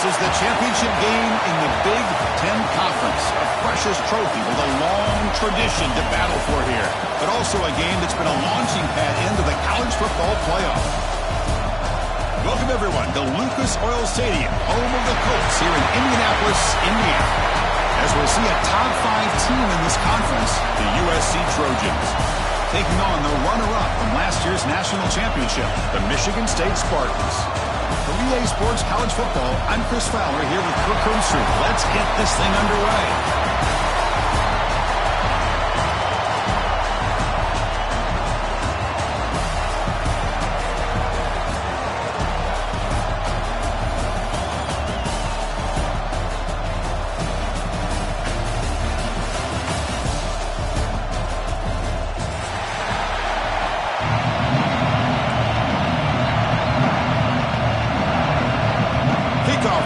is the championship game in the Big Ten Conference. A precious trophy with a long tradition to battle for here. But also a game that's been a launching pad into the college football playoff. Welcome, everyone, to Lucas Oil Stadium, home of the Colts here in Indianapolis, Indiana. As we'll see a top 5 team in this conference, the USC Trojans, taking on the runner-up from last year's national championship, the Michigan State Spartans. For EA Sports College Football, I'm Chris Fowler here with Kirk Hermstreet. Let's get this thing underway.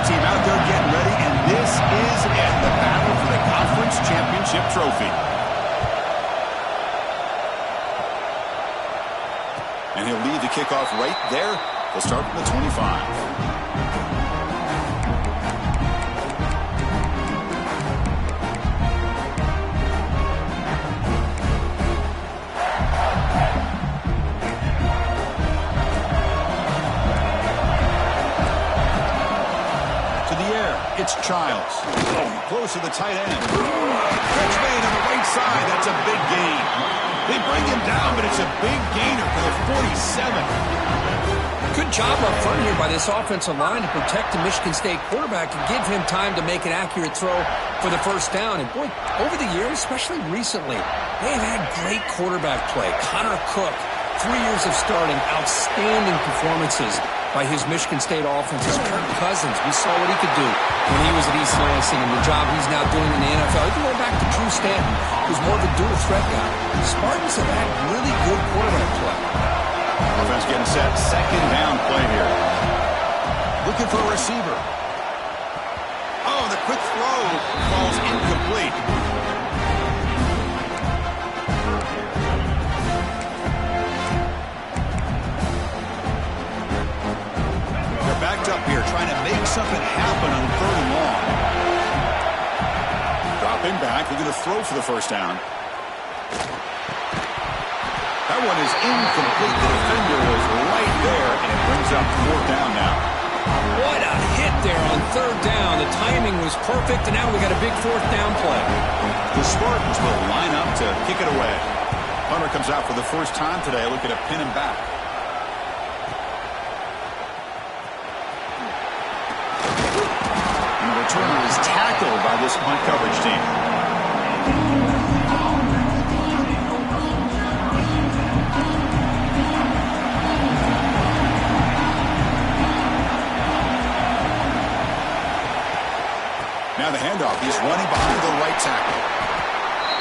Team out there getting ready, and this is it, the battle for the conference championship trophy. And he'll lead the kickoff right there. He'll start from the 25. It's Childs. Close to the tight end. Catch made on the right side. That's a big gain. They bring him down, but it's a big gainer for the 47. Good job up front here by this offensive line to protect the Michigan State quarterback and give him time to make an accurate throw for the first down. And, boy, over the years, especially recently, they've had great quarterback play. Connor Cook, 3 years of starting, outstanding performances by his Michigan State offenses. Kirk Cousins, we saw what he could do when he was at East Lansing and the job he's now doing in the NFL. You can go back to Drew Stanton, who's more of a dual threat guy. The Spartans have had really good quarterback play. Offense getting set. Second down play here. Looking for a receiver. Oh, the quick throw falls incomplete. Backed up here, trying to make something happen on 3rd and long. Dropping back, looking to throw for the first down. That one is incomplete. The defender was right there, and it brings up 4th down now. What a hit there on 3rd down. The timing was perfect, and now we got a big 4th down play. The Spartans will line up to kick it away. Hunter comes out for the first time today, looking to pin him back. Returner is tackled by this punt coverage team. Now the handoff. He's running behind the right tackle.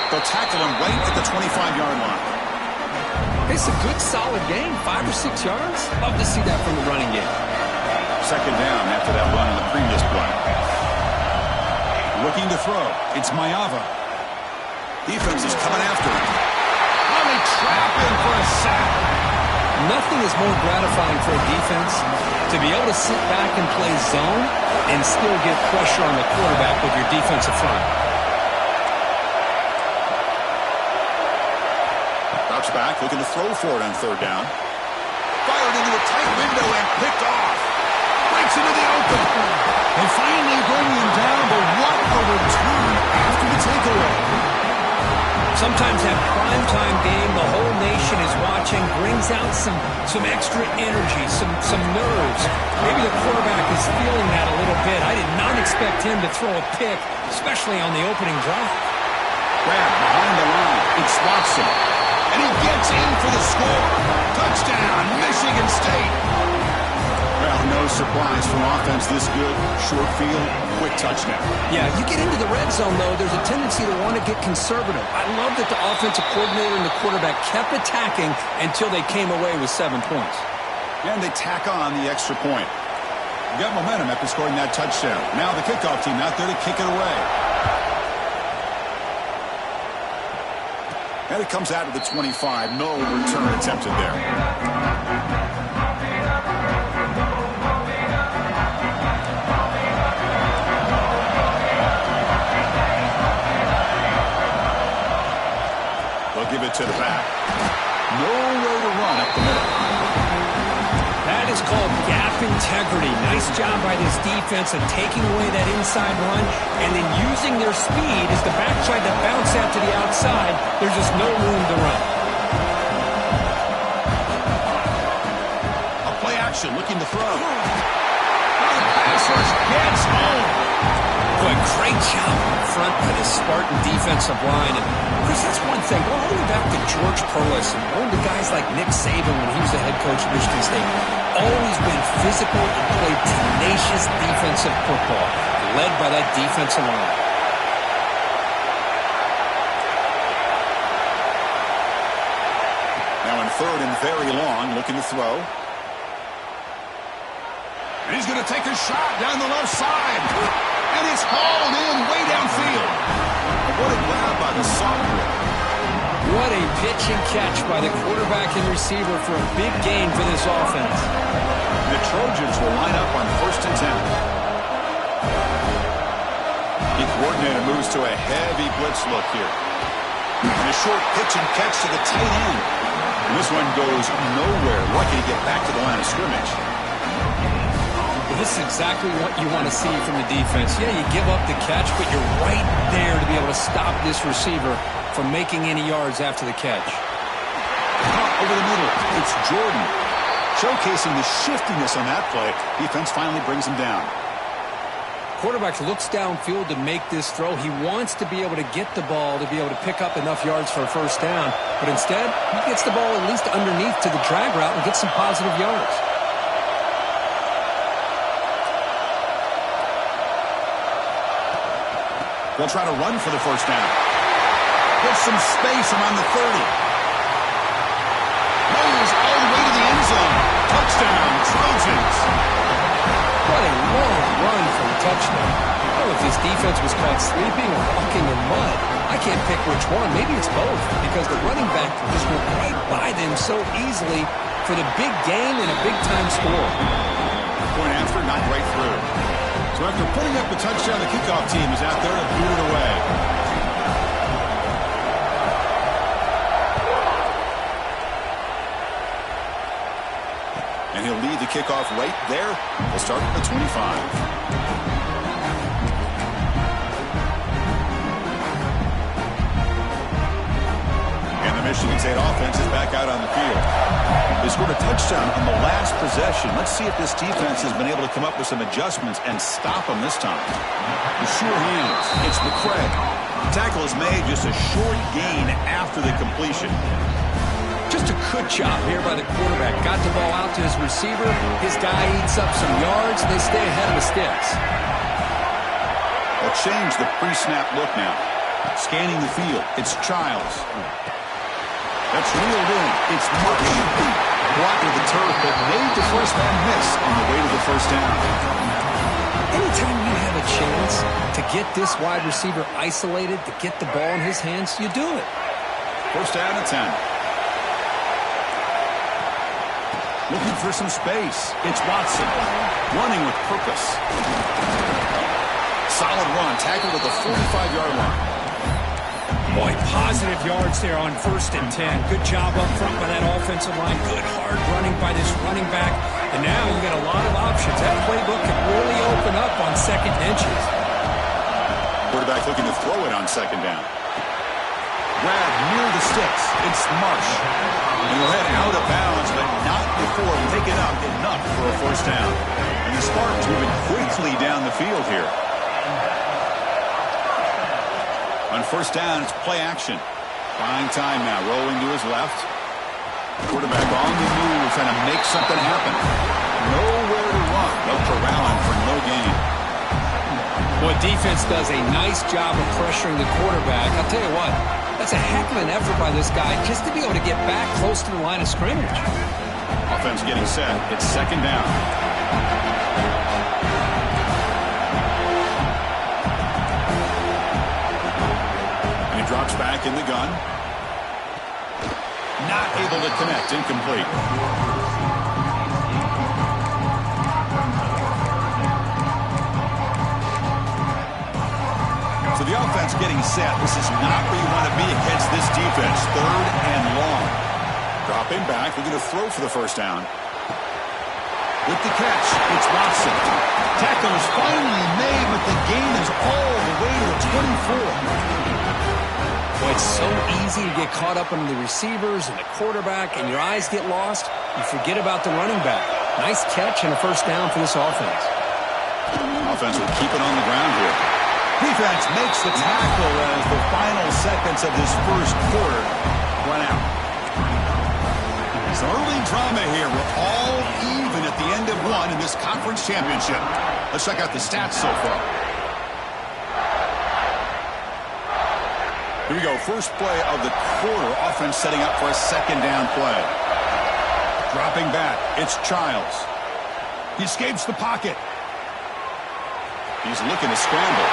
They'll tackle him right at the 25-yard line. It's a good, solid game. 5 or 6 yards. Love to see that from the running game. Second down after that run in the previous play. Looking to throw. It's Mayava. Defense is coming after him. Oh, they trap him for a sack. Nothing is more gratifying for a defense to be able to sit back and play zone and still get pressure on the quarterback with your defensive front. Drops back, looking to throw for it on 3rd down. Fired into a tight window and picked off. Breaks into the open. They finally bring him down, but what a return after the takeaway. Sometimes that primetime game, the whole nation is watching, brings out some extra energy, some nerves. Maybe the quarterback is feeling that a little bit. I did not expect him to throw a pick, especially on the opening drive. Grab behind the line. It's Watson. And he gets in for the score. Touchdown, Michigan State. Well, no surprise for offense this good. Short field, quick touchdown. Yeah, you get into the red zone, though, there's a tendency to want to get conservative. I love that the offensive coordinator and the quarterback kept attacking until they came away with 7 points. And they tack on the extra point. Got momentum after scoring that touchdown. Now the kickoff team out there to kick it away. And it comes out of the 25. No return attempted there. to the back. Nowhere to run up the middle. That is called gap integrity. Nice job by this defense of taking away that inside run and then using their speed as the back tried to bounce out to the outside. There's just no room to run. A play action looking to throw. Pass rush gets home. Boy, great job up front by the Spartan defensive line. And Chris, that's one thing. Go all the way back to George Perlis and going to guys like Nick Saban when he was the head coach of Michigan State. Always been physical and played tenacious defensive football, led by that defensive line. Now in third and very long, looking to throw. And he's going to take a shot down the left side. And it's hauled in way downfield. What a grab by the sophomore. What a pitch and catch by the quarterback and receiver for a big gain for this offense. The Trojans will line up on 1st and 10. The coordinator moves to a heavy blitz look here. And a short pitch and catch to the tight end. And this one goes nowhere. Lucky to get back to the line of scrimmage. This is exactly what you want to see from the defense. Yeah, you give up the catch, but you're right there to be able to stop this receiver from making any yards after the catch. Over the middle, it's Jordan. Showcasing the shiftiness on that play. Defense finally brings him down. Quarterback looks downfield to make this throw. He wants to be able to get the ball to be able to pick up enough yards for a first down. But instead, he gets the ball at least underneath to the drag route and gets some positive yards. They'll try to run for the first down. Get some space around the 30. Rolls all the way to the end zone. Touchdown, Trojans. What a long run for a touchdown. I don't know if this defense was caught sleeping or walking in mud. I can't pick which one. Maybe it's both because the running back just went right by them so easily for the big gain and a big-time score. Point after, not right through. So after putting up the touchdown, the kickoff team is out there to boot it away. And he'll lead the kickoff right there. We'll start at the 25. Michigan State offense is back out on the field. They scored a touchdown on the last possession. Let's see if this defense has been able to come up with some adjustments and stop them this time. The sure hands. It's McCray. The tackle is made just a short gain after the completion. Just a good job here by the quarterback. Got the ball out to his receiver. His guy eats up some yards. They stay ahead of the sticks. They'll change the pre-snap look now. Scanning the field. It's Childs. That's reeled in. It's March. Blocked with the turf, but made the first man miss on the way to the first down. Anytime you have a chance to get this wide receiver isolated, to get the ball in his hands, you do it. First down at 10. Looking for some space. It's Watson. Running with purpose. Solid run. Tackled at the 45-yard line. Boy, positive yards there on 1st and 10. Good job up front by that offensive line. Good hard running by this running back. And now you got a lot of options. That playbook can really open up on second inches. Quarterback looking to throw it on second down. Grab near the sticks. It's Marsh. And he'll head out of bounds, but not before picking up enough for a first down. And the Spartans moving quickly down the field here. On first down, it's play action. Buying time now, rolling to his left. Quarterback on the move, trying to make something happen. Nowhere to run. No corralling for no gain. Boy, defense does a nice job of pressuring the quarterback. I'll tell you what, that's a heck of an effort by this guy just to be able to get back close to the line of scrimmage. Offense getting set. It's second down. Drops back in the gun. Not able to connect. Incomplete. So the offense getting set. This is not where you want to be against this defense. 3rd and long. Dropping back. Looking to throw for the first down. With the catch, it's Watson. Tackle is finally made, but the gain is all the way to the 24. Boy, it's so easy to get caught up in the receivers and the quarterback, and your eyes get lost. You forget about the running back. Nice catch and a first down for this offense. Offense will keep it on the ground here. Defense makes the tackle as the final seconds of this first quarter run out. Some early drama here. We're all even at the end of one in this conference championship. Let's check out the stats so far. Here we go. First play of the quarter. Offense setting up for a second down play. Dropping back. It's Childs. He escapes the pocket. He's looking to scramble.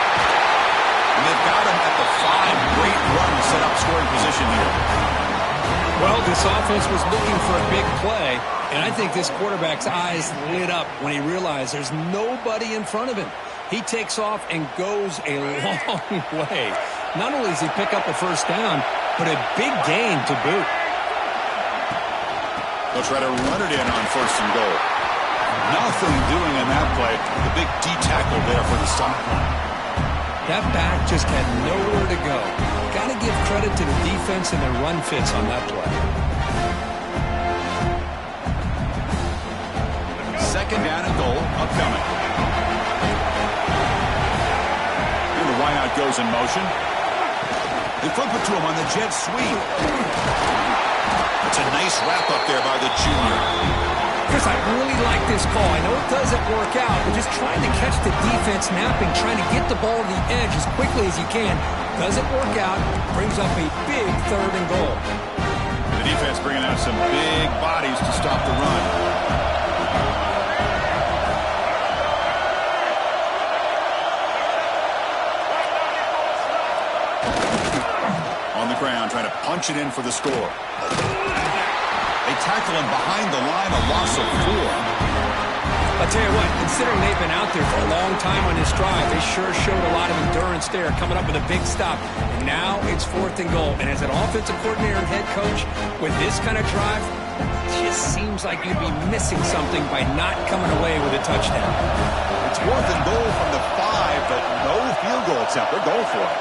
And they've got him at the 5. Great run to set up scoring position here. Well, this offense was looking for a big play, and I think this quarterback's eyes lit up when he realized there's nobody in front of him. He takes off and goes a long way. Not only does he pick up a first down, but a big gain to boot. They'll try to run it in on 1st and goal. Nothing doing in that play. The big D tackle there for the stop. That back just had nowhere to go. Got to give credit to the defense and their run fits on that play. Second down and goal upcoming. And the wideout goes in motion. They flip it to him on the jet sweep. It's a nice wrap up there by the junior. Chris, I really like this call. I know it doesn't work out, but just trying to catch the defense napping, trying to get the ball to the edge as quickly as you can. Doesn't work out, brings up a big 3rd and goal. The defense bringing out some big bodies to stop the run. On the ground, trying to punch it in for the score. They tackle him behind the line, a loss of 4. I'll tell you what, considering they've been out there for a long time on this drive, they sure showed a lot of endurance there, coming up with a big stop. And now it's 4th and goal. And as an offensive coordinator and head coach, with this kind of drive, it just seems like you'd be missing something by not coming away with a touchdown. It's 4th and goal from the 5, but no field goal attempt. They're going for it.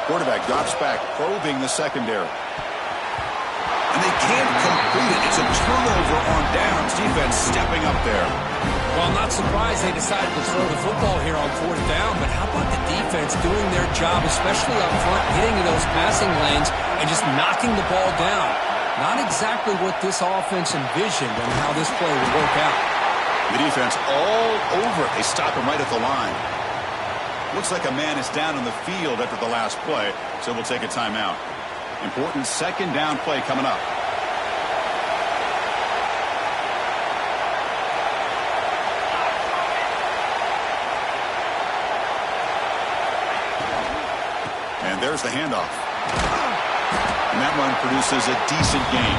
Quarterback drops back, probing the secondary. And they can't complete it. It's a turnover on downs. Defense stepping up there. Well, I'm not surprised they decided to throw the football here on 4th down, but how about the defense doing their job, especially up front, getting to those passing lanes and just knocking the ball down? Not exactly what this offense envisioned and how this play would work out. The defense all over it. They stop him right at the line. Looks like a man is down on the field after the last play, so we'll take a timeout. Important second down play coming up. And there's the handoff. And that run produces a decent gain.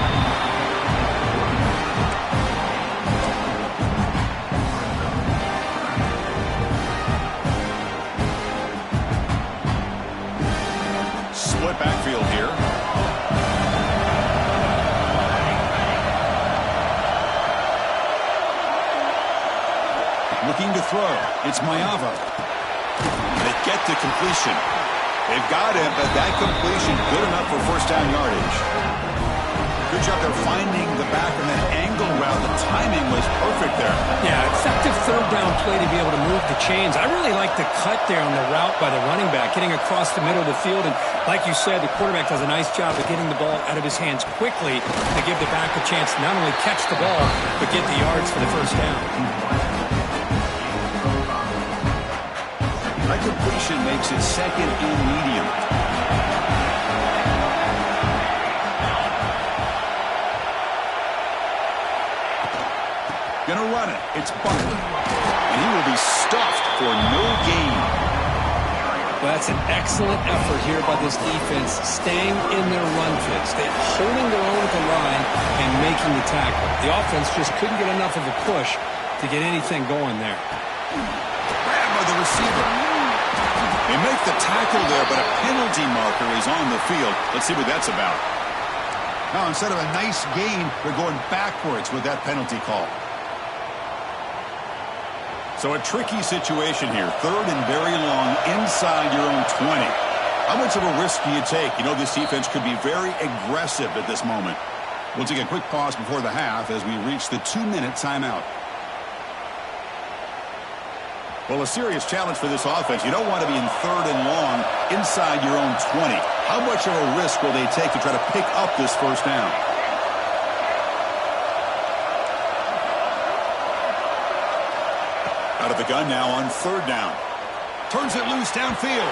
Split backfield here. Looking to throw. It's Mayava. They get the completion. They've got him, but that completion good enough for first down yardage. Good job there finding the back in that angle route. The timing was perfect there. Yeah, effective 3rd down play to be able to move the chains. I really like the cut there on the route by the running back, getting across the middle of the field. And like you said, the quarterback does a nice job of getting the ball out of his hands quickly to give the back a chance to not only catch the ball, but get the yards for the first down. That completion makes it second and medium. Gonna run it. It's Bucket. And he will be stuffed for no gain. Well, that's an excellent effort here by this defense, staying in their run fits. They're holding their own at the line and making the tackle. The offense just couldn't get enough of a push to get anything going there. Grab by the receiver. They make the tackle there, but a penalty marker is on the field. Let's see what that's about. Now, instead of a nice gain, they're going backwards with that penalty call. So a tricky situation here. Third and very long inside your own 20. How much of a risk do you take? You know, this defense could be very aggressive at this moment. We'll take a quick pause before the half as we reach the 2-minute timeout. Well, a serious challenge for this offense. You don't want to be in third and long inside your own 20. How much of a risk will they take to try to pick up this first down? Out of the gun now on third down. Turns it loose downfield.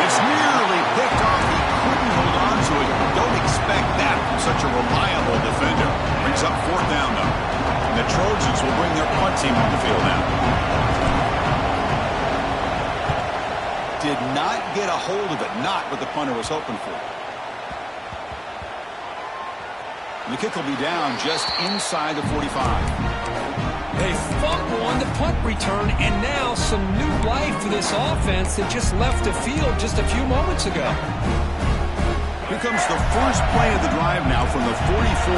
It's nearly picked off. He couldn't hold on to it. Don't expect that from such a reliable defender. Brings up fourth down, though. And the Trojans will bring their punt team on the field now. Did not get a hold of it. Not what the punter was hoping for. And the kick will be down just inside the 45. They fumble on the punt return, and now some new life for this offense that just left the field just a few moments ago. Here comes the first play of the drive now from the 44.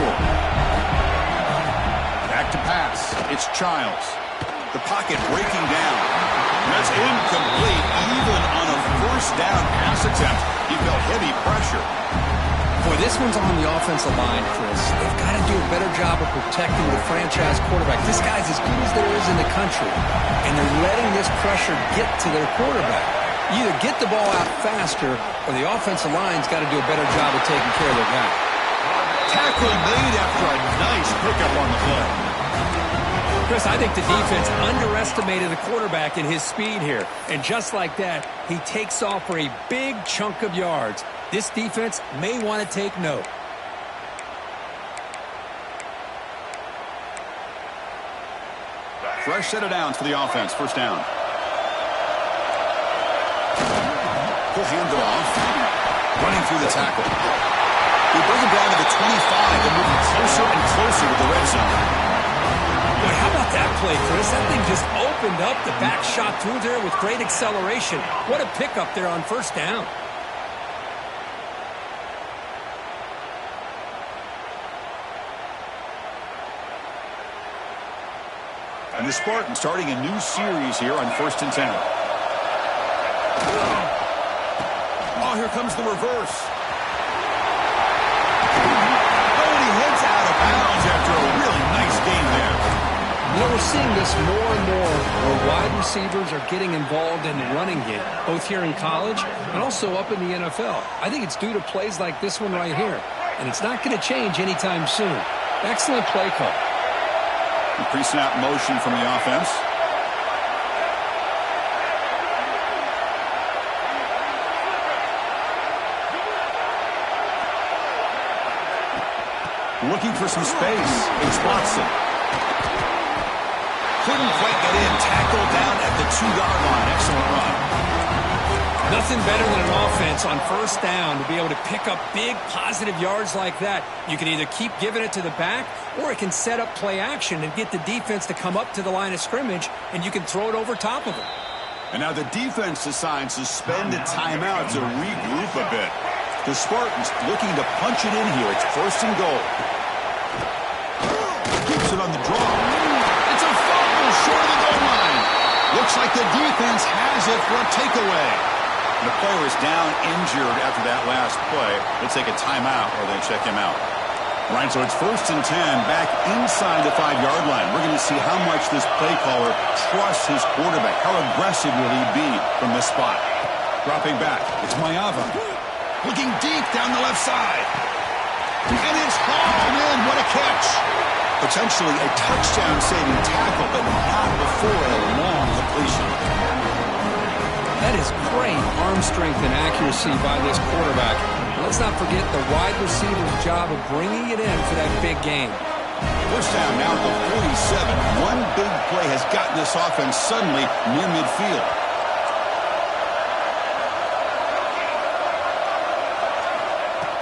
Back to pass. It's Childs. The pocket breaking down. That's incomplete. Even on a first down pass attempt, he felt heavy pressure. Boy, this one's on the offensive line, Chris. They've got to do a better job of protecting the franchise quarterback. This guy's as good as there is in the country, and they're letting this pressure get to their quarterback. You either get the ball out faster, or the offensive line's got to do a better job of taking care of their guy. Tackle made after a nice pickup on the play. Chris, I think the defense underestimated the quarterback in his speed here. And just like that, he takes off for a big chunk of yards. This defense may want to take note. Fresh set of downs for the offense. First down. He'll hand it off. Running through the tackle. They bring him down to the 25 and moving closer and closer to the red zone. Boy, how about that play, Chris? That thing just opened up. The back shot through there with great acceleration. What a pickup there on first down. And the Spartans starting a new series here on 1st and 10. Oh, here comes the reverse. Oh, and he heads out of bounds after a really nice game there. You know, we're seeing this more and more where wide receivers are getting involved in the running game, both here in college and also up in the NFL. I think it's due to plays like this one right here, and it's not going to change anytime soon. Excellent play call. Pre-snap motion from the offense. Looking for some space. It's Watson. Couldn't quite get in. Tackled down at the 2-yard line. Excellent run. Nothing better than an offense on first down to be able to pick up big positive yards like that. You can either keep giving it to the back, or it can set up play action and get the defense to come up to the line of scrimmage, and you can throw it over top of them. And now the defense decides to spend a timeout to regroup a bit. The Spartans looking to punch it in here. It's first and goal. Keeps it on the draw. It's a fumble short of the goal line. Looks like the defense has it for a takeaway. The player is down injured after that last play. They'll take a timeout or they check him out. All right, so it's 1st and 10 back inside the 5-yard line. We're going to see how much this play caller trusts his quarterback. How aggressive will he be from this spot? Dropping back. It's Mayava. Looking deep down the left side. And it's hauled in. What a catch. Potentially a touchdown-saving tackle, but not before a long completion. That is great arm strength and accuracy by this quarterback. Let's not forget the wide receiver's job of bringing it in for that big game. First down now at the 47. One big play has gotten this offense suddenly near midfield.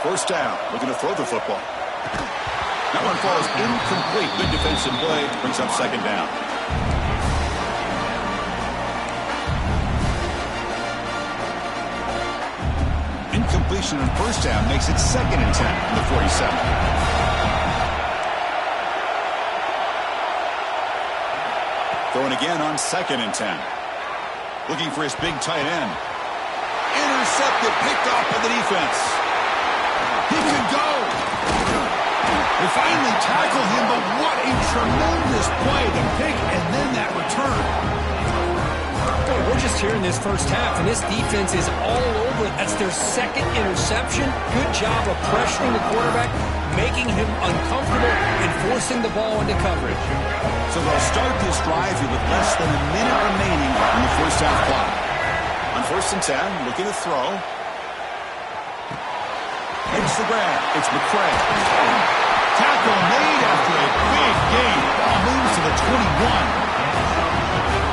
First down, looking to throw the football. That one falls incomplete. Good defensive play, brings up second down. completion on first down makes it 2nd and 10 from the 47. Throwing again on 2nd and 10. Looking for his big tight end. Intercepted, picked off by the defense. He could go. They finally tackle him, but what a tremendous play. The pick and then that return. We're just here in this first half, and this defense is all over it. That's their 2nd interception. Good job of pressuring the quarterback, making him uncomfortable, and forcing the ball into coverage. So they'll start this drive here with less than a minute remaining in the first half clock. On 1st and 10, looking to throw. Makes the grab. It's McCray. Tackle made after a big gain. Ball moves to the 21.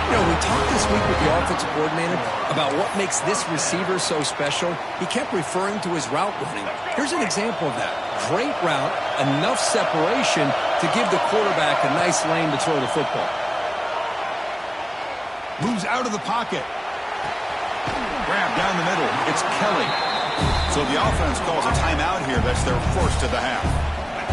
You know, we talked this week with the offensive coordinator about what makes this receiver so special. He kept referring to his route running. Here's an example of that. Great route, enough separation to give the quarterback a nice lane to throw the football. Moves out of the pocket. Grab down the middle. It's Kelly. So the offense calls a timeout here. That's their first of the half.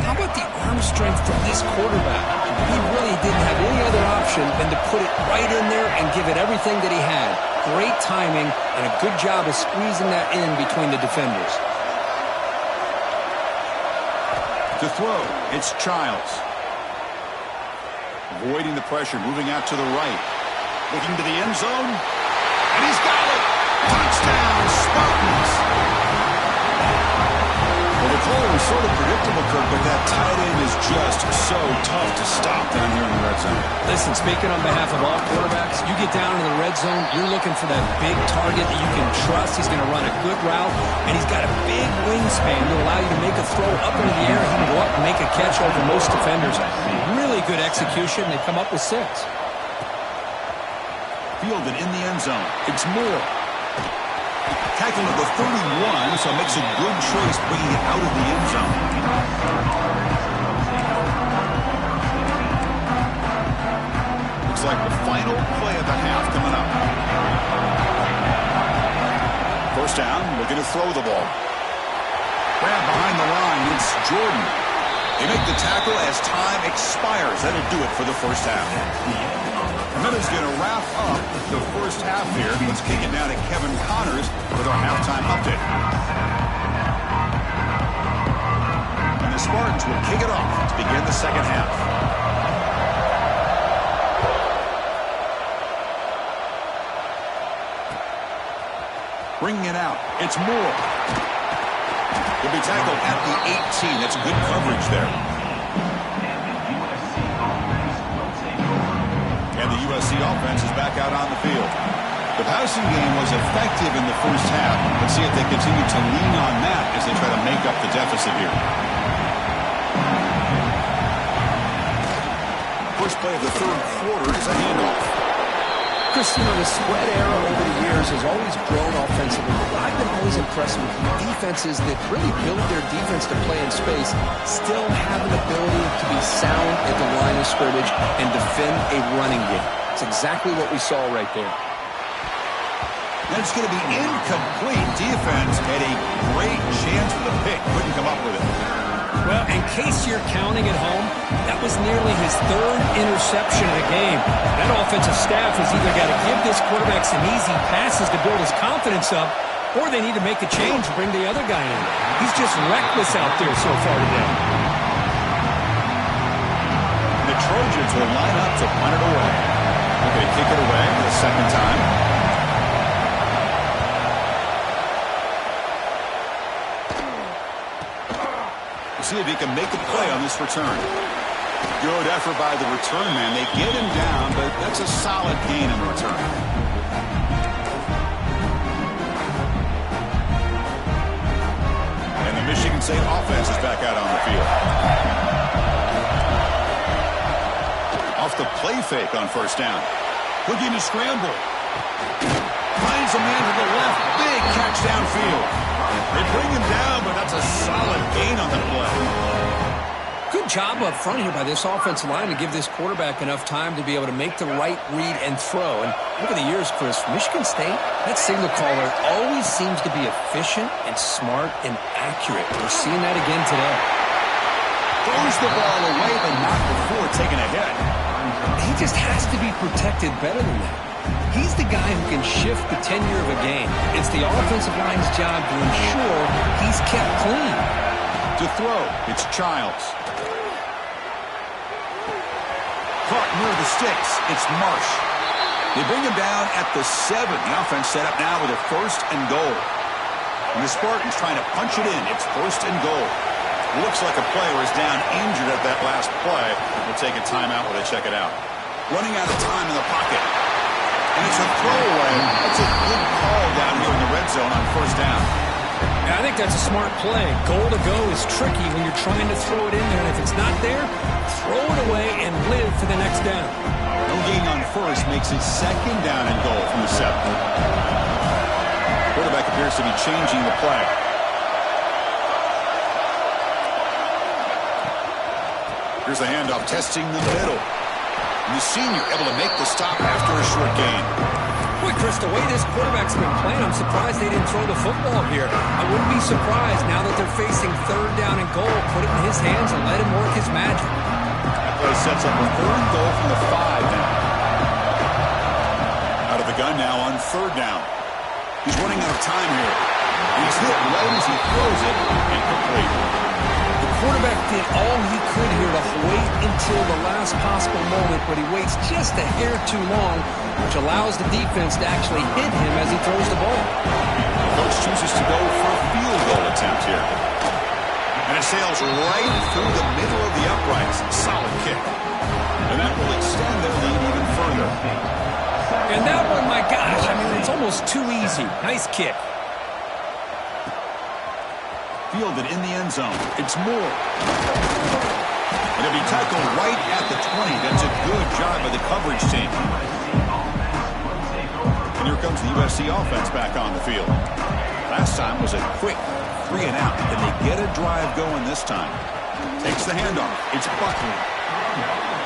How about the arm strength from this quarterback? He really didn't have any other option than to put it right in there and give it everything that he had. Great timing and a good job of squeezing that in between the defenders. To throw, it's Childs. Avoiding the pressure, moving out to the right. Looking to the end zone. And he's got it! Touchdown, Spartans! Well, the call was sort of predictable, Kirk, but that tight end is just so tough to stop down here in the red zone. Listen, speaking on behalf of all quarterbacks, you get down in the red zone, you're looking for that big target that you can trust. He's going to run a good route, and he's got a big wingspan to allow you to make a throw up into the air. He can go up and make a catch over most defenders. Really good execution. They come up with 6. Fielded in the end zone. It's Moore. Tackling at the 31, so makes a good choice bringing it out of the end zone. Looks like the final play of the half coming up. First down, looking to throw the ball. Grab behind the line, it's Jordan. They make the tackle as time expires. That'll do it for the first half. Minutes going to wrap up the first half here. Let's kick it down to Kevin Connors with our halftime update. And the Spartans will kick it off to begin the second half. Bringing it out, it's Moore. He'll be tackled at the 18. That's good coverage there. And the USC offense is back out on the field. The passing game was effective in the first half. Let's see if they continue to lean on that as they try to make up the deficit here. First play of the third quarter is a handoff. Chris, you know, the spread era over the years has always grown offensively. But I've been always impressed with defenses that really build their defense to play in space, still have an ability to be sound at the line of scrimmage and defend a running game. It's exactly what we saw right there. That's going to be incomplete. Defense had a great chance for the pick. Couldn't come up with it. Well, in case you're counting at home, that was nearly his 3rd interception of the game. That offensive staff has either got to give this quarterback some easy passes to build his confidence up, or they need to make a change and bring the other guy in. He's just reckless out there so far today. The Trojans will line up to punt it away. They're going to kick it away for the second time. See if he can make a play on this return. Good effort by the return man. They get him down, but that's a solid gain in the return. And the Michigan State offense is back out on the field. Off the play fake on first down. Looking to scramble. Finds a man to the left. Big catch downfield. They bring him down, but that's a solid gain on the play. Good job up front here by this offensive line to give this quarterback enough time to be able to make the right read and throw. And over the years, Chris, Michigan State, that signal caller always seems to be efficient and smart and accurate. We're seeing that again today. Throws the ball away, but not before taking a hit. He just has to be protected better than that. He's the guy who can shift the tenure of a game. It's the offensive line's job to ensure he's kept clean. To throw, it's Childs. Caught near the sticks, it's Marsh. They bring him down at the 7. The offense set up now with a 1st and goal. And the Spartans trying to punch it in. It's 1st and goal. Looks like a player is down injured at that last play. We'll take a timeout while they check it out. Running out of time in the pocket. And it's a throwaway. That's a good call down here in the red zone on 1st down. I think that's a smart play. Goal to go is tricky when you're trying to throw it in there. And if it's not there, throw it away and live for the next down. No gain on 1st makes it 2nd down and goal from the 7. Quarterback appears to be changing the play. Here's the handoff, testing the middle. And the senior able to make the stop after a short gain. Boy, Chris, the way this quarterback's been playing, I'm surprised they didn't throw the football here. I wouldn't be surprised now that they're facing 3rd down and goal. Put it in his hands and let him work his magic. That play sets up a 3rd and goal from the 5 now. Out of the gun now on 3rd down. He's running out of time here. He's hit right as he throws it. Incomplete. The quarterback did all he could here to wait until the last possible moment, but he waits just a hair too long, which allows the defense to actually hit him as he throws the ball. Coach chooses to go for a field goal attempt here. And it sails right through the middle of the uprights. Solid kick. And that will extend their lead even further. And that one, my gosh, I mean, it's almost too easy. Nice kick. Fielded in the end zone. It's Moore. And it'll be tackled right at the 20. That's a good job by the coverage team. And here comes the USC offense back on the field. Last time was a quick 3 and out. Then they get a drive going this time. Takes the handoff. It's Buckley.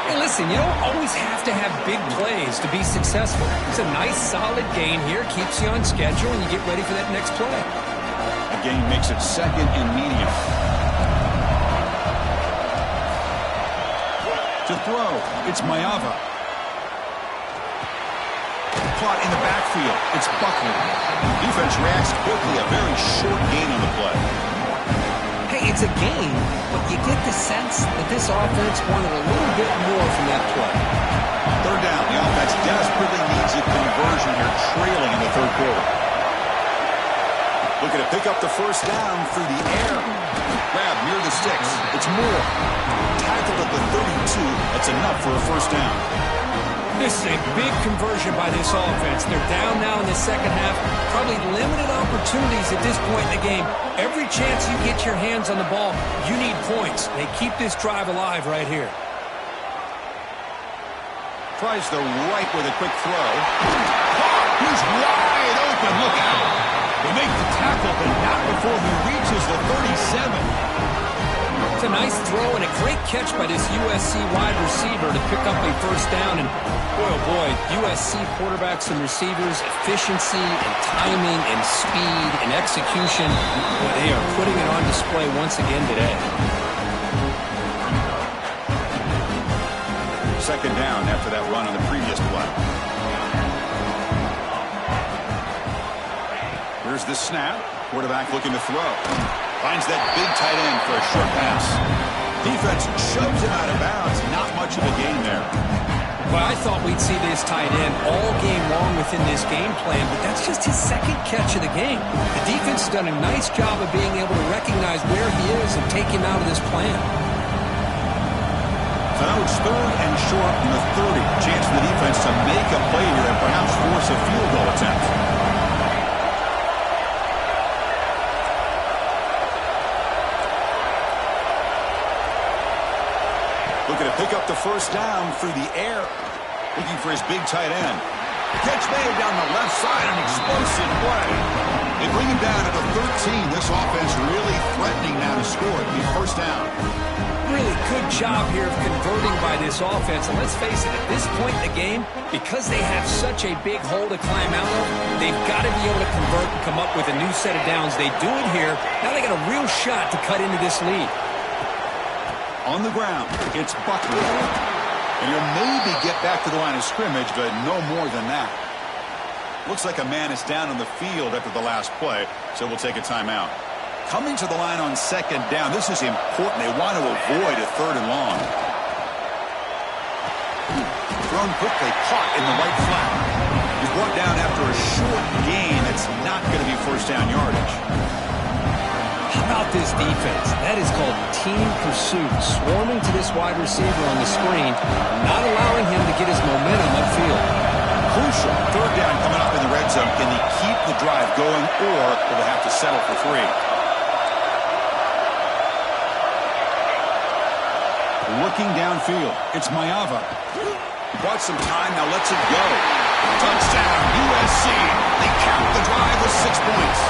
Hey, listen, you don't always have to have big plays to be successful. It's a nice, solid gain here. Keeps you on schedule, and you get ready for that next play. The gain makes it 2nd and medium. To throw, it's Mayava. Caught in the backfield, it's Buckley. Defense reacts quickly, a very short gain on the play. Hey, it's a gain, but you get the sense that this offense wanted a little bit more from that play. 3rd down, the offense desperately needs a conversion here, trailing in the 3rd quarter. Looking to pick up the 1st down through the air. Grab near the sticks. It's Moore. Tackled at the 32. That's enough for a 1st down. This is a big conversion by this offense. They're down now in the 2nd half. Probably limited opportunities at this point in the game. Every chance you get your hands on the ball, you need points. They keep this drive alive right here. Tries the right with a quick throw. He's wide open. Look out. They make the tackle, but not before he reaches the 37. It's a nice throw and a great catch by this USC wide receiver to pick up a 1st down. And boy, oh boy, USC quarterbacks and receivers, efficiency and timing and speed and execution, boy, they are putting it on display once again today. 2nd down after that run on the previous play. Here's the snap. Quarterback looking to throw. Finds that big tight end for a short pass. Defense shoves him out of bounds. Not much of a gain there. Well, I thought we'd see this tight end all game long within this game plan, but that's just his 2nd catch of the game. The defense has done a nice job of being able to recognize where he is and take him out of this plan. So now it's 3rd and short in the 30. Chance for the defense to make a play here and perhaps force a field goal attempt. Looking to pick up the 1st down through the air. Looking for his big tight end. The catch made down the left side, an explosive play. They bring him down at the 13. This offense really threatening now to score. It'll be 1st down. Really good job here of converting by this offense. And let's face it, at this point in the game, because they have such a big hole to climb out of, they've got to be able to convert and come up with a new set of downs. They do it here. Now they got a real shot to cut into this lead. On the ground, it's Buckley. And he'll maybe get back to the line of scrimmage, but no more than that. Looks like a man is down on the field after the last play, so we'll take a timeout. Coming to the line on second down, this is important. They want to avoid a third and long. Thrown quickly, caught in the right flat. He's brought down after a short gain. That's not going to be first down yardage. How about this defense? That is called team pursuit. Swarming to this wide receiver on the screen, not allowing him to get his momentum upfield. Crucial. Third down coming up in the red zone. Can they keep the drive going, or will they have to settle for 3? Looking downfield, it's Mayava. Bought some time, now lets it go. Touchdown, USC. They cap the drive with 6 points.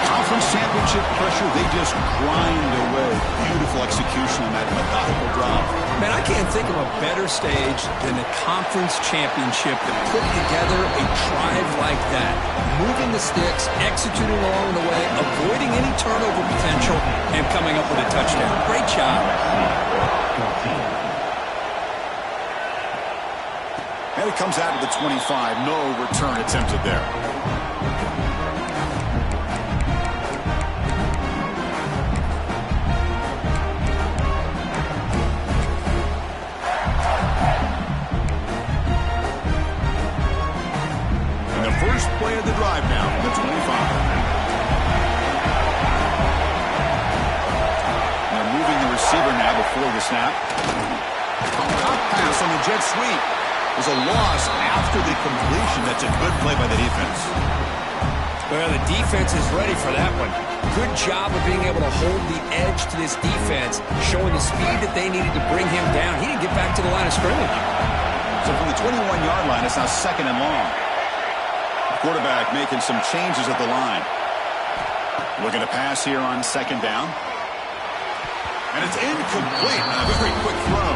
Conference championship pressure, they just grind away. Beautiful execution on that methodical drive. Man, I can't think of a better stage than the conference championship to put together a drive like that. Moving the sticks, executing along the way, avoiding any turnover potential, and coming up with a touchdown. Great job. And it comes out of the 25. No return attempted there. First play of the drive now, the 25. They're moving the receiver now before the snap. Top pass on the jet sweep. There's a loss after the completion. That's a good play by the defense. Well, the defense is ready for that one. Good job of being able to hold the edge to this defense, showing the speed that they needed to bring him down. He didn't get back to the line of scrimmage. So from the 21-yard line, it's now second and long. Quarterback making some changes at the line. Looking to pass here on second down. And it's incomplete. A very quick throw.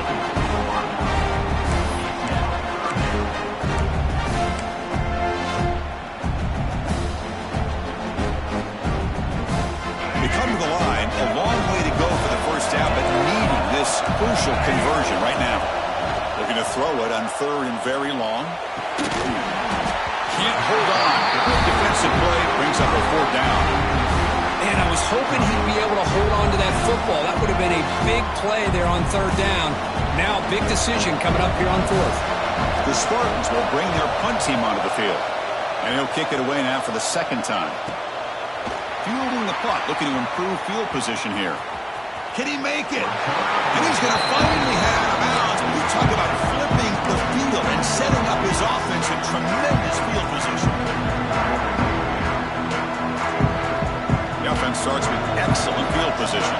They come to the line. A long way to go for the first down, but needing this crucial conversion right now. Looking to throw it on third and very long. Can't hold on. Good defensive play brings up a fourth down. And I was hoping he'd be able to hold on to that football. That would have been a big play there on third down. Now, big decision coming up here on fourth. The Spartans will bring their punt team onto the field. And he'll kick it away now for the second time. Fielding the punt, looking to improve field position here. Can he make it? And he's going to finally head out of bounds. When you talk about flipping the field and setting up his offense in tremendous field position. The offense starts with excellent field position.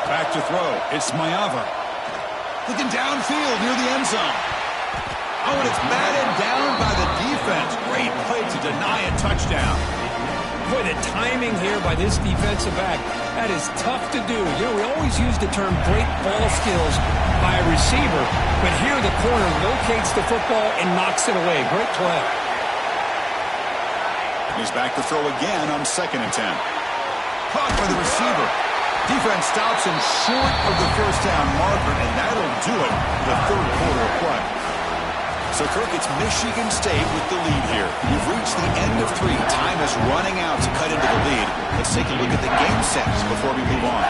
Back to throw. It's Mayava. Looking downfield near the end zone. Oh, and it's batted down by the defense. Great play to deny a touchdown. Boy, the timing here by this defensive back, that is tough to do. You know, we always use the term great ball skills by a receiver, but here the corner locates the football and knocks it away. Great play. He's back to throw again on second and 10. Caught by the receiver. Defense stops him short of the first down marker, and that'll do it for the third quarter of play. So, Kirk, it's Michigan State with the lead here. We've reached the end of 3. Time is running out to cut into the lead. Let's take a look at the game sets before we move on.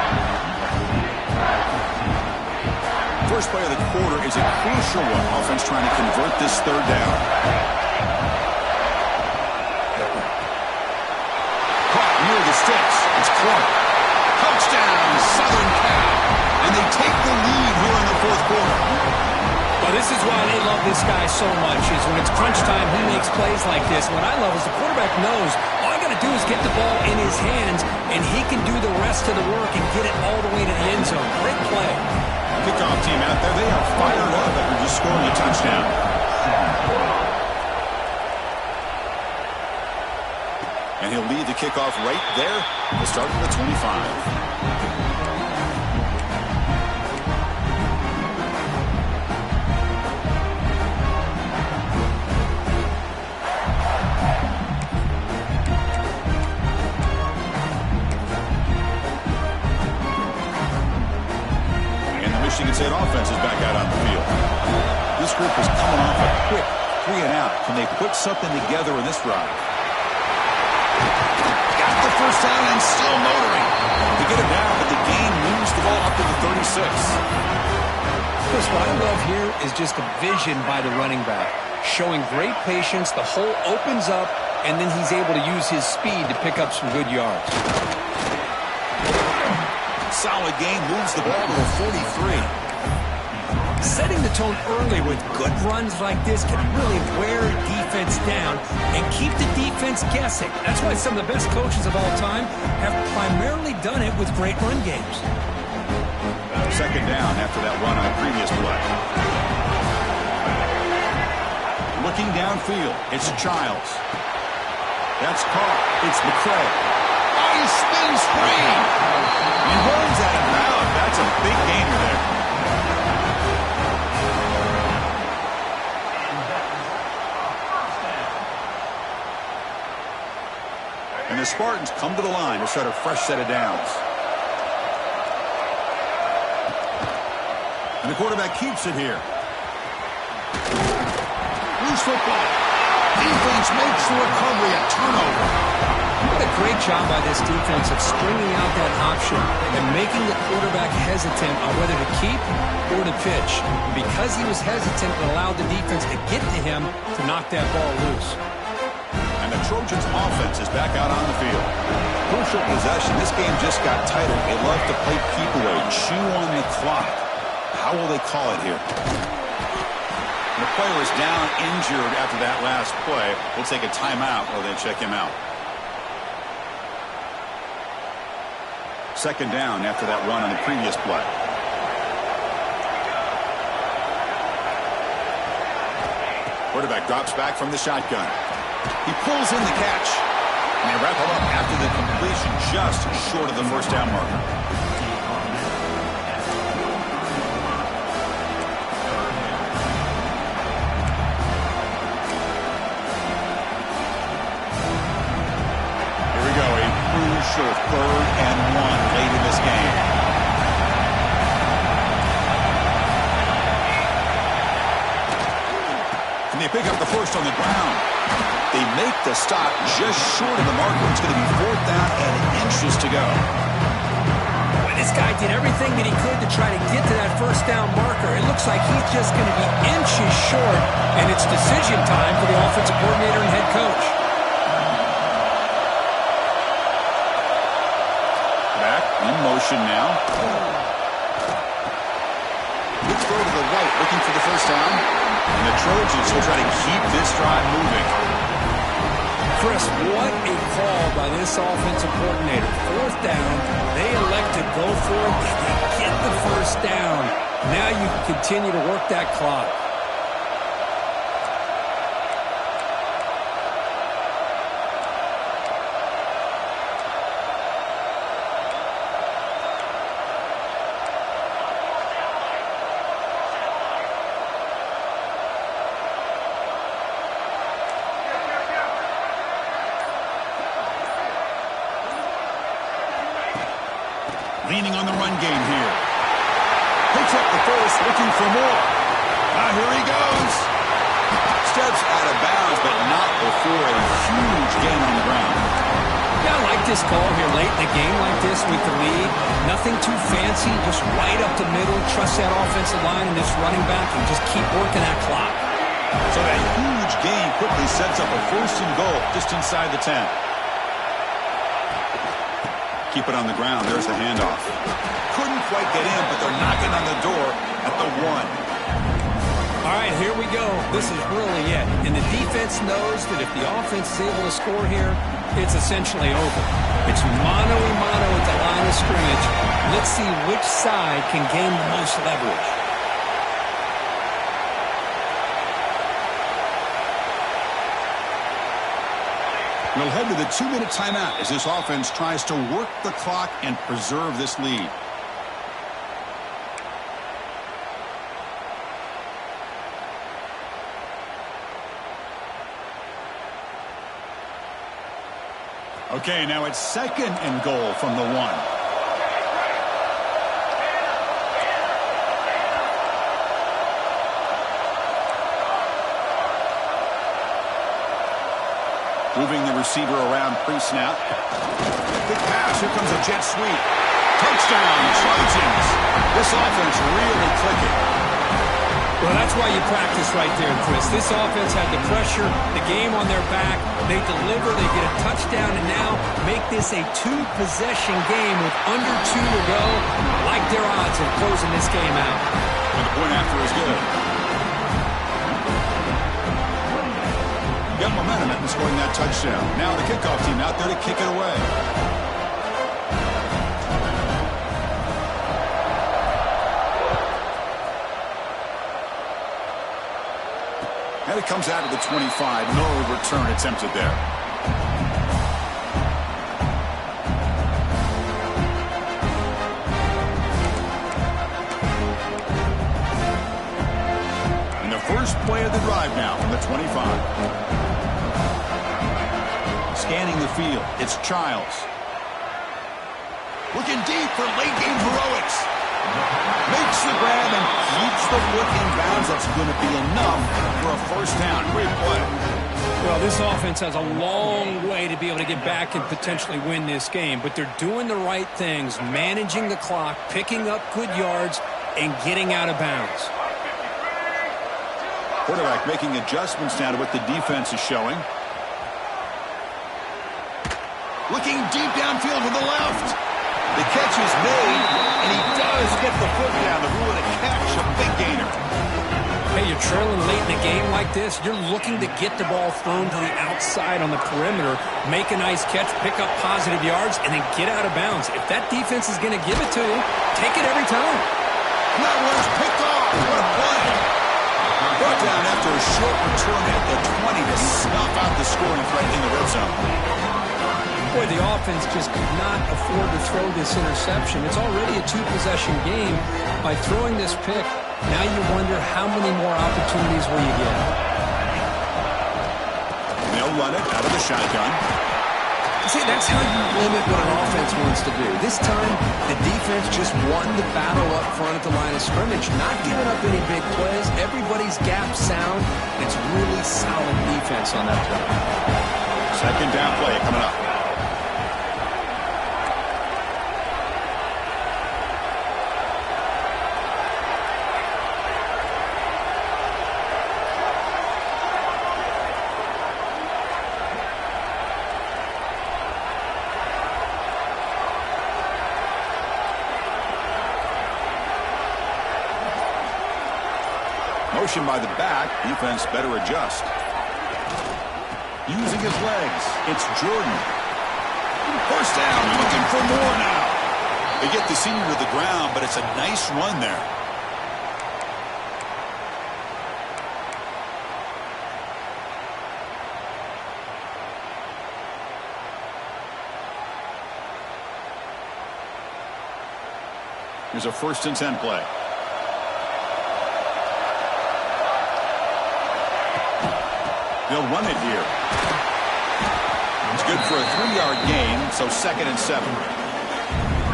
First play of the quarter is a crucial one. Offense trying to convert this third down. Caught near the sticks. It's Clark. Touchdown, Southern Cal. And they take the lead here in the fourth quarter. Well, this is why they love this guy so much, is when it's crunch time, he makes plays like this. What I love is the quarterback knows all I got to do is get the ball in his hands, and he can do the rest of the work and get it all the way to the end zone. Great play. Kickoff team out there, they are fired up after just scoring a touchdown. And he'll lead the kickoff right there. We'll start from the 25. Michigan State offense is back out on the field. This group is coming off a quick 3 and out. Can they put something together in this drive? Got the first down and still motoring. They get it down, but the gain moves the ball up to the 36. Chris, what I love here is just a vision by the running back. Showing great patience, the hole opens up, and then he's able to use his speed to pick up some good yards. Solid gain, moves the ball to the 43. Setting the tone early with good runs like this can really wear defense down and keep the defense guessing. That's why some of the best coaches of all time have primarily done it with great run games. Second down after that run on a previous play. Looking downfield, it's Childs. That's caught. It's McCray. Oh, he spins free. He runs out of bounds. That's a big gainer there. And the Spartans come to the line to start a fresh set of downs. And the quarterback keeps it here. Loose football. Defense makes the recovery a turnover. What a great job by this defense of stringing out that option and making the quarterback hesitant on whether to keep or to pitch. And because he was hesitant, it allowed the defense to get to him to knock that ball loose. And the Trojans' offense is back out on the field. Crucial possession. This game just got tighter. They love to play keep away, chew on the clock. How will they call it here? The player is down injured after that last play. We'll take a timeout while they check him out. Second down after that run on the previous play. Quarterback drops back from the shotgun. He pulls in the catch. And they wrap him up after the completion just short of the first down marker. Crucial 3rd and 1 late in this game. And they pick up the first on the ground. They make the stop just short of the marker. It's going to be 4th down and inches to go. Well, this guy did everything that he could to try to get to that first down marker. It looks like he's just going to be inches short, and it's decision time for the offensive coordinator and head coach. In motion now. Let's go to the right, looking for the first down. And the Trojans will try to keep this drive moving. Chris, what a call by this offensive coordinator. 4th down, they elect to go for it, and they get the first down. Now you can continue to work that clock. Leaning on the run game here. Picks up the first, looking for more. Now here he goes. Steps out of bounds, but not before a huge gain on the ground. Yeah, I like this call here late in the game like this with the lead. Nothing too fancy, just right up the middle. Trust that offensive line and this running back and just keep working that clock. So that huge gain quickly sets up a 1st and goal just inside the 10. Keep it on the ground. There's the handoff. Couldn't quite get in, but they're knocking on the door at the 1. All right, here we go. This is really it. And the defense knows that if the offense is able to score here, it's essentially over. It's mano-a-mano at the line of scrimmage. Let's see which side can gain the most leverage. We'll head to the 2-minute timeout as this offense tries to work the clock and preserve this lead. Okay, now it's 2nd and goal from the 1. Moving the receiver around pre-snap. Big pass. Here comes a jet sweep. Touchdown, Trojans. This offense really clicking. Well, that's why you practice right there, Chris. This offense had the pressure, the game on their back. They deliver, they get a touchdown, and now make this a 2-possession game with under 2 to go. I like their odds of closing this game out. And the point after is good. Got momentum in scoring that touchdown. Now the kickoff team out there to kick it away. And it comes out of the 25. No return attempted there. And the first play of the drive now from the 25. Scanning the field, it's Childs. Looking deep for late-game heroics. Makes the grab and keeps the foot in bounds. That's going to be enough for a first down. Great play. Well, this offense has a long way to be able to get back and potentially win this game, but they're doing the right things, managing the clock, picking up good yards, and getting out of bounds. Quarterback making adjustments now to what the defense is showing. Looking deep downfield to the left. The catch is made, and he does get the foot down to rule it a catch, a big gainer. Hey, you're trailing late in a game like this. You're looking to get the ball thrown to the outside on the perimeter, make a nice catch, pick up positive yards, and then get out of bounds. If that defense is going to give it to you, take it every time. That one's picked off. What a play. Brought down after a short return at the 20 to snuff out the scoring threat in the red zone. Boy, the offense just could not afford to throw this interception. It's already a 2-possession game. By throwing this pick, now you wonder how many more opportunities will you get. They'll run it out of the shotgun. See, that's how you limit what an offense wants to do. This time, the defense just won the battle up front at the line of scrimmage, not giving up any big plays. Everybody's gap sound. It's really solid defense on that play. Second down play coming up. Motion by the back. Defense better adjust. Using his legs. It's Jordan. First down. Looking for more now. They get the senior to the ground, but it's a nice run there. Here's a 1st and 10 play. They'll run it here. It's good for a 3-yard gain, so 2nd and 7.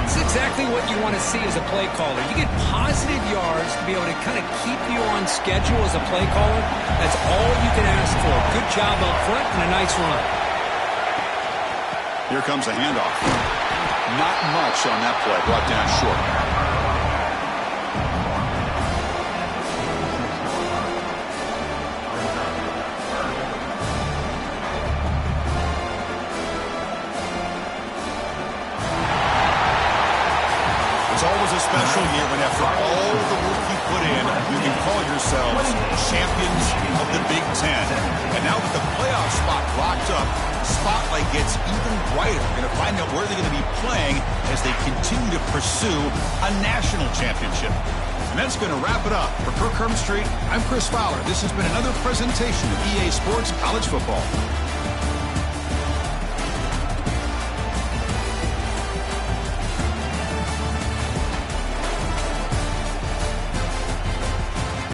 It's exactly what you want to see as a play caller. You get positive yards to be able to kind of keep you on schedule as a play caller. That's all you can ask for. Good job up front and a nice run. Here comes a handoff. Not much on that play. Brought down short. A special year when after all the work you put in, you can call yourselves champions of the Big Ten. And now with the playoff spot locked up, the spotlight gets even brighter. We're going to find out where they're going to be playing as they continue to pursue a national championship. And that's going to wrap it up. For Kirk Street, I'm Chris Fowler. This has been another presentation of EA Sports College Football.